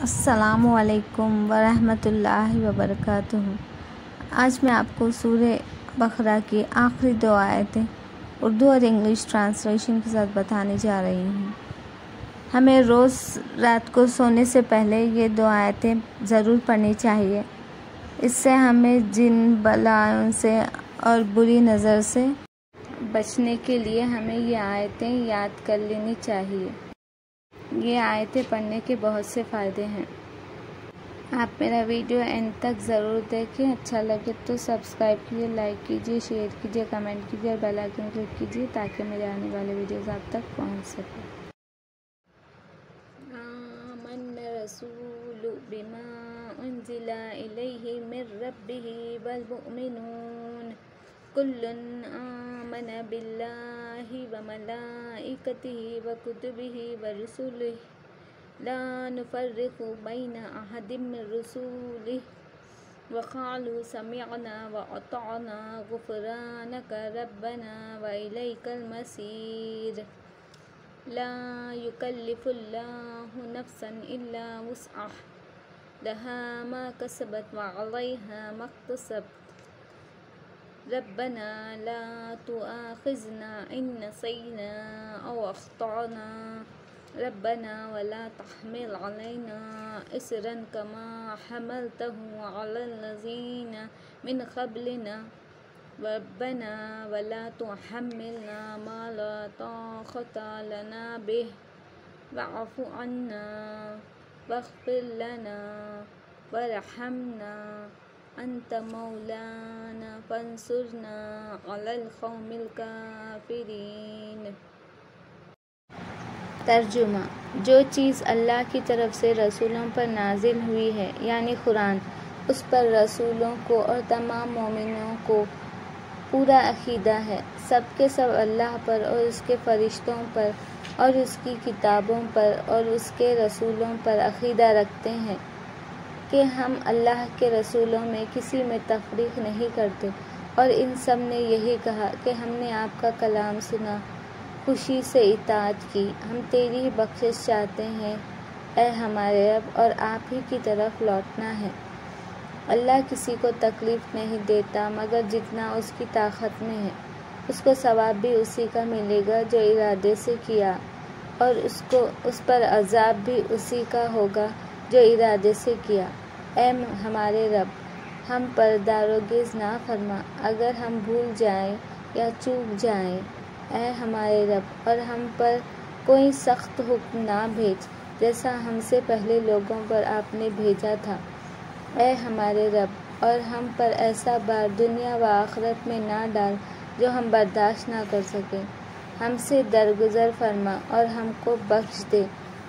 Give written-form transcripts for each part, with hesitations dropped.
السلام علیکم ورحمۃ اللہ وبرکاتہ۔ آج میں آپ کو سورہ بقرہ کی آخری 2 آیتیں اردو اور انگلش ٹرانسلیشن کے ساتھ بتانے جا رہی ہوں۔ ہمیں روز رات کو سونے سے پہلے یہ 2 آیتیں ضرور پڑھنی چاہیے۔ اس سے ہمیں جن بلاؤں سے اور بری نظر سے بچنے کے لیے ہمیں یہ آیتیں یاد کر لینی چاہیے۔ یہ آیتیں پڑھنے کے بہت سے فائدے ہیں۔ آپ میرا ویڈیو اینڈ تک ضرور دیکھیں۔ اچھا لگے تو سبسکرائب کیجیے، لائک کیجیے، شیئر کیجیے، کمنٹ کیجیے اور بیل آئیکن کلک کیجیے تاکہ میرے آنے والے ویڈیوز آپ تک پہنچ سکے۔ آمن الرسول بما انزل الیہ من ربہ والمؤمنون کل آمن باللہ وملائکتہ وکتبہ ورسلہ لا نفرق بین احد من رسلہ وقالوا سمعنا واطعنا غفرانک ربنا والیک المصیر۔ لا یکلف اللہ نفسا الا وسعها لها ما کسبت وعلیہا ما اکتسبت ربنا لا تؤاخذنا ان نسینا او اخطأنا ربنا ولا تحمل علينا إصرا كما حملته على الذين من قبلنا ربنا ولا تحملنا ما لا طاقة لنا به واعف عنا واغفر لنا وارحمنا أنت مولانا فانصرنا على القوم الكافرين۔ ترجمہ: جو چیز اللہ کی طرف سے رسولوں پر نازل ہوئی ہے یعنی قرآن، اس پر رسولوں کو اور تمام مومنوں کو پورا عقیدہ ہے۔ سب کے سب اللہ پر اور اس کے فرشتوں پر اور اس کی کتابوں پر اور اس کے رسولوں پر عقیدہ رکھتے ہیں کہ ہم اللہ کے رسولوں میں کسی میں تفریق نہیں کرتے، اور ان سب نے یہی کہا کہ ہم نے آپ کا کلام سنا، خوشی سے اطاعت کی۔ ہم تیری ہی بخشش چاہتے ہیں اے ہمارے رب، اور آپ ہی کی طرف لوٹنا ہے۔ اللہ کسی کو تکلیف نہیں دیتا مگر جتنا اس کی طاقت میں ہے۔ اس کو ثواب بھی اسی کا ملے گا جو ارادے سے کیا، اور اس پر عذاب بھی اسی کا ہوگا جو ارادے سے کیا۔ اے ہمارے رب، ہم پر داروگیز نہ فرما اگر ہم بھول جائیں یا چوک جائیں۔ اے ہمارے رب، اور ہم پر کوئی سخت حکم نہ بھیج جیسا ہم سے پہلے لوگوں پر آپ نے بھیجا تھا۔ اے ہمارے رب، اور ہم پر ایسا بار دنیا و آخرت میں نہ ڈال جو ہم برداشت نہ کر سکیں۔ ہم سے درگزر فرما اور ہم کو بخش دے،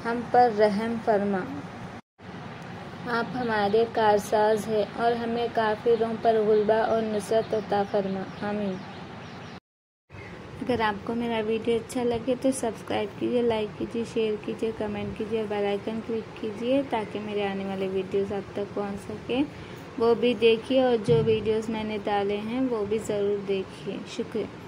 ہم پر رحم فرما۔ آپ ہمارے کارساز ہیں اور ہمیں کافروں پر غلبہ اور نصرت عطا فرما۔ آمین۔ اگر آپ کو میرا ویڈیو اچھا لگے تو سبسکرائب کیجیے، لائک کیجیے، شیئر کیجیے، کمنٹ کیجیے اور بیل آئیکن کلک کیجیے تاکہ میرے آنے والے ویڈیوز آپ تک پہنچ سکیں۔ وہ بھی دیکھیے اور جو ویڈیوز میں نے ڈالے ہیں وہ بھی ضرور دیکھیے۔ شکریہ۔